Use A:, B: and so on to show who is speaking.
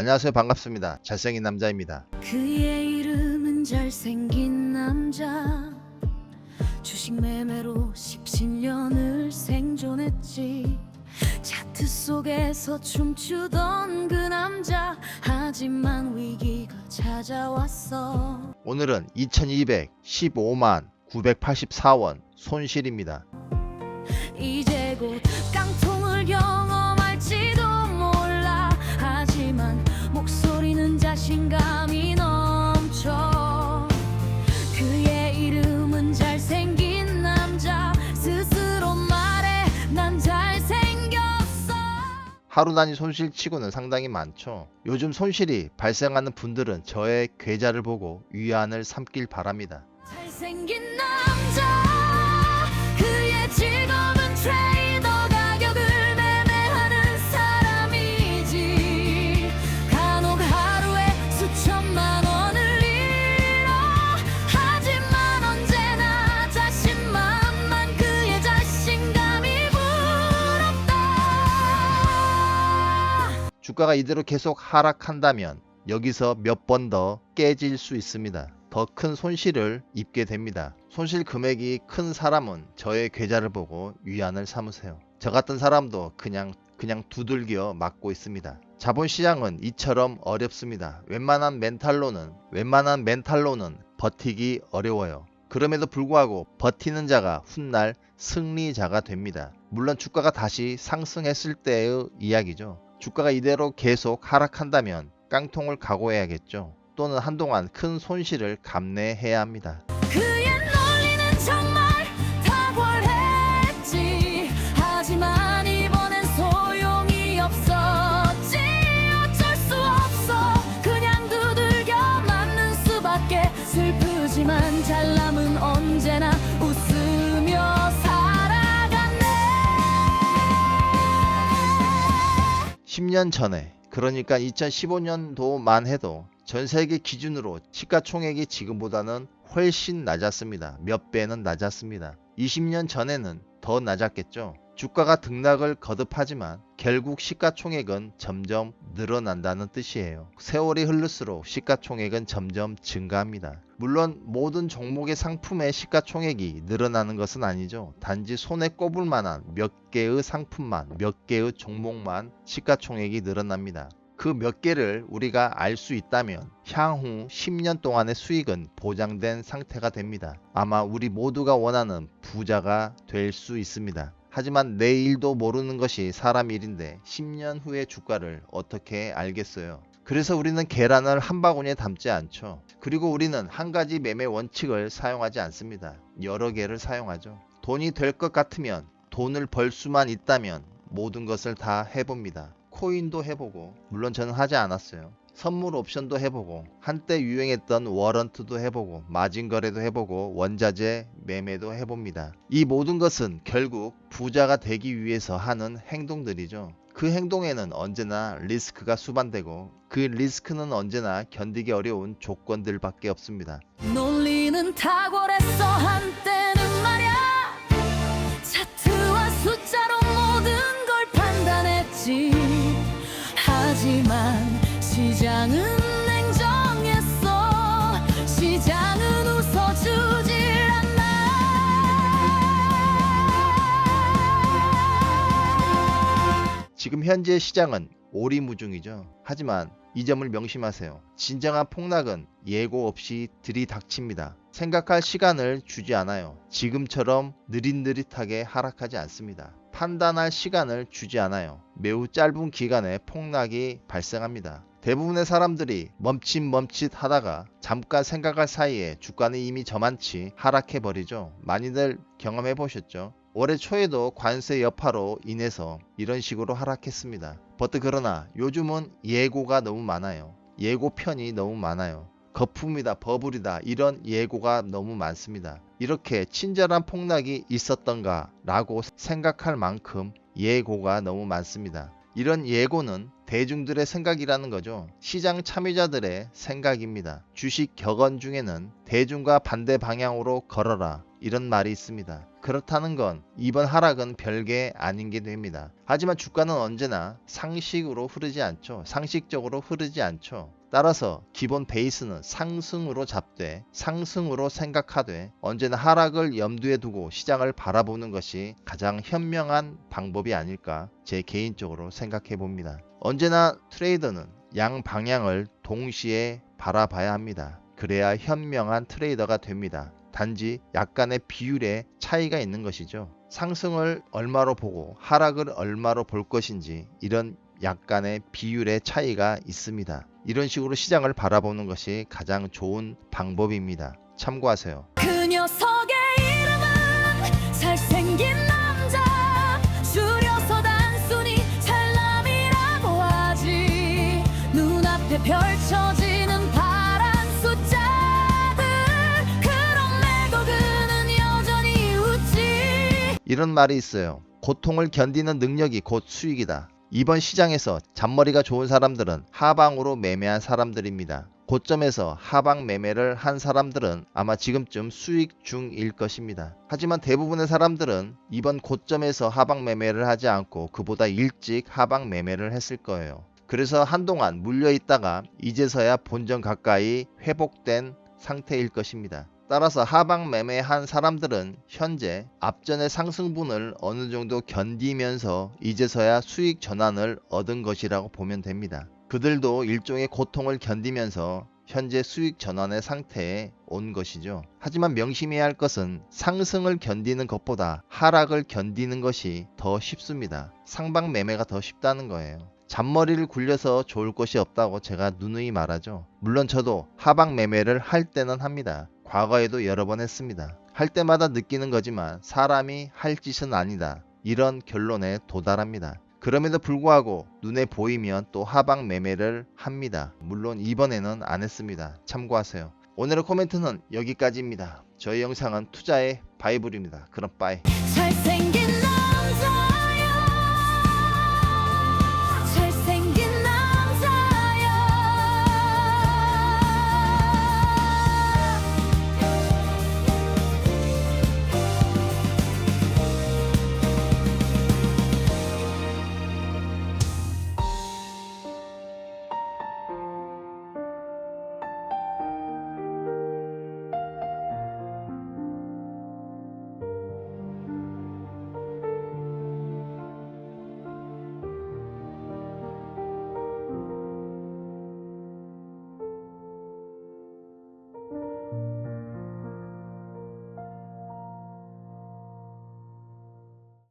A: 안녕하세요. 반갑습니다. 잘생긴 남자입니다.
B: 그의 이름은 잘생긴 남자. 주식 매매로 17년을 생존했지. 차트 속에서 춤추던 그 남자. 하지만 위기가 찾아왔어.
A: 오늘은 2215만 984원 손실입니다.
B: 이제 곧 깡통을 경험할지도 몰라. 하지만 목소리는 자신감이 넘쳐. 그의 이름은 잘생긴 남자. 스스로 말해 난 잘생겼어.
A: 하루 단위 손실치고는 상당히 많죠. 요즘 손실이 발생하는 분들은 저의 계좌를 보고 위안을 삼길 바랍니다.
B: 잘생긴 남자. 그의 직업은 트레이더. 가격을 매매하는 사람이지. 간혹 하루에 수천만 원을 잃어. 하지만 언제나 자신만만. 그의 자신감이 부럽다.
A: 주가가 이대로 계속 하락한다면 여기서 몇 번 더 깨질 수 있습니다. 더 큰 손실을 입게 됩니다. 손실 금액이 큰 사람은 저의 계좌를 보고 위안을 삼으세요. 저 같은 사람도 그냥 두들겨 맞고 있습니다. 자본시장은 이처럼 어렵습니다. 웬만한 멘탈로는 버티기 어려워요. 그럼에도 불구하고 버티는 자가 훗날 승리자가 됩니다. 물론 주가가 다시 상승했을 때의 이야기죠. 주가가 이대로 계속 하락한다면 깡통을 각오해야겠죠. 또는 한동안 큰 손실을 감내해야 합니다.
B: 그의 논리는 정말 탁월했지. 하지만 이번엔 소용이 없었지. 어쩔 수 없어. 그냥 두들겨 맞는 수밖에. 슬프지만 잘남은 언제나 웃으며 살아갔네.
A: 10년 전에, 그러니까 2015년도만 해도 전 세계 기준으로 시가총액이 지금보다는 훨씬 낮았습니다. 몇 배는 낮았습니다. 20년 전에는 더 낮았겠죠. 주가가 등락을 거듭하지만 결국 시가총액은 점점 늘어난다는 뜻이에요. 세월이 흐를수록 시가총액은 점점 증가합니다. 물론 모든 종목의 상품의 시가총액이 늘어나는 것은 아니죠. 단지 손에 꼽을 만한 몇 개의 상품만, 몇 개의 종목만 시가총액이 늘어납니다. 그 몇 개를 우리가 알 수 있다면 향후 10년 동안의 수익은 보장된 상태가 됩니다. 아마 우리 모두가 원하는 부자가 될 수 있습니다. 하지만 내일도 모르는 것이 사람 일인데 10년 후의 주가를 어떻게 알겠어요? 그래서 우리는 계란을 한 바구니에 담지 않죠. 그리고 우리는 한 가지 매매 원칙을 사용하지 않습니다. 여러 개를 사용하죠. 돈이 될 것 같으면, 돈을 벌 수만 있다면 모든 것을 다 해봅니다. 코인도 해보고, 물론 저는 하지 않았어요. 선물 옵션도 해보고, 한때 유행했던 워런트도 해보고, 마진 거래도 해보고, 원자재 매매도 해봅니다. 이 모든 것은 결국 부자가 되기 위해서 하는 행동들이죠. 그 행동에는 언제나 리스크가 수반되고, 그 리스크는 언제나 견디기 어려운 조건들밖에 없습니다.
B: 논리는 탁월했어 한때는 말야. 차트와 숫자로 모든 걸 판단했지. 하지만 시장은 냉정했어. 시장은 웃어주질 않아.
A: 지금 현재 시장은 오리무중이죠. 하지만 이 점을 명심하세요. 진정한 폭락은 예고 없이 들이닥칩니다. 생각할 시간을 주지 않아요. 지금처럼 느릿느릿하게 하락하지 않습니다. 판단할 시간을 주지 않아요. 매우 짧은 기간에 폭락이 발생합니다. 대부분의 사람들이 멈칫멈칫 하다가 잠깐 생각할 사이에 주가는 이미 저만치 하락해버리죠. 많이들 경험해 보셨죠? 올해 초에도 관세 여파로 인해서 이런 식으로 하락했습니다. 그러나 요즘은 예고가 너무 많아요. 예고편이 너무 많아요. 거품이다, 버블이다, 이런 예고가 너무 많습니다. 이렇게 친절한 폭락이 있었던가 라고 생각할 만큼 예고가 너무 많습니다. 이런 예고는 대중들의 생각이라는 거죠. 시장 참여자들의 생각입니다. 주식 격언 중에는 대중과 반대 방향으로 걸어라 이런 말이 있습니다. 그렇다는 건 이번 하락은 별게 아닌 게 됩니다. 하지만 주가는 언제나 상식으로 흐르지 않죠. 상식적으로 흐르지 않죠. 따라서 기본 베이스는 상승으로 잡되 상승으로 생각하되 언제나 하락을 염두에 두고 시장을 바라보는 것이 가장 현명한 방법이 아닐까 제 개인적으로 생각해 봅니다. 언제나 트레이더는 양 방향을 동시에 바라봐야 합니다. 그래야 현명한 트레이더가 됩니다. 단지 약간의 비율의 차이가 있는 것이죠. 상승을 얼마로 보고 하락을 얼마로 볼 것인지 이런 약간의 비율의 차이가 있습니다. 이런 식으로 시장을 바라보는 것이 가장 좋은 방법입니다. 참고하세요.
B: 그 녀석의 이름은 잘생긴 남자, 줄여서 단순히 잘남이라고 하지. 눈앞에 펼쳐지는 파란 숫자들, 그럼에도 그는 여전히 웃지.
A: 이런 말이 있어요. 고통을 견디는 능력이 곧 수익이다. 이번 시장에서 잔머리가 좋은 사람들은 하방으로 매매한 사람들입니다. 고점에서 하방 매매를 한 사람들은 아마 지금쯤 수익 중일 것입니다. 하지만 대부분의 사람들은 이번 고점에서 하방 매매를 하지 않고 그보다 일찍 하방 매매를 했을 거예요. 그래서 한동안 물려 있다가 이제서야 본전 가까이 회복된 상태일 것입니다. 따라서 하방 매매한 사람들은 현재 앞전의 상승분을 어느 정도 견디면서 이제서야 수익 전환을 얻은 것이라고 보면 됩니다. 그들도 일종의 고통을 견디면서 현재 수익 전환의 상태에 온 것이죠. 하지만 명심해야 할 것은 상승을 견디는 것보다 하락을 견디는 것이 더 쉽습니다. 상방 매매가 더 쉽다는 거예요. 잔머리를 굴려서 좋을 것이 없다고 제가 누누이 말하죠. 물론 저도 하방 매매를 할 때는 합니다. 과거에도 여러 번 했습니다. 할 때마다 느끼는 거지만 사람이 할 짓은 아니다. 이런 결론에 도달합니다. 그럼에도 불구하고 눈에 보이면 또 하방 매매를 합니다. 물론 이번에는 안 했습니다. 참고하세요. 오늘의 코멘트는 여기까지입니다. 저희 영상은 투자의 바이블입니다. 그럼 빠이.
B: 잘생긴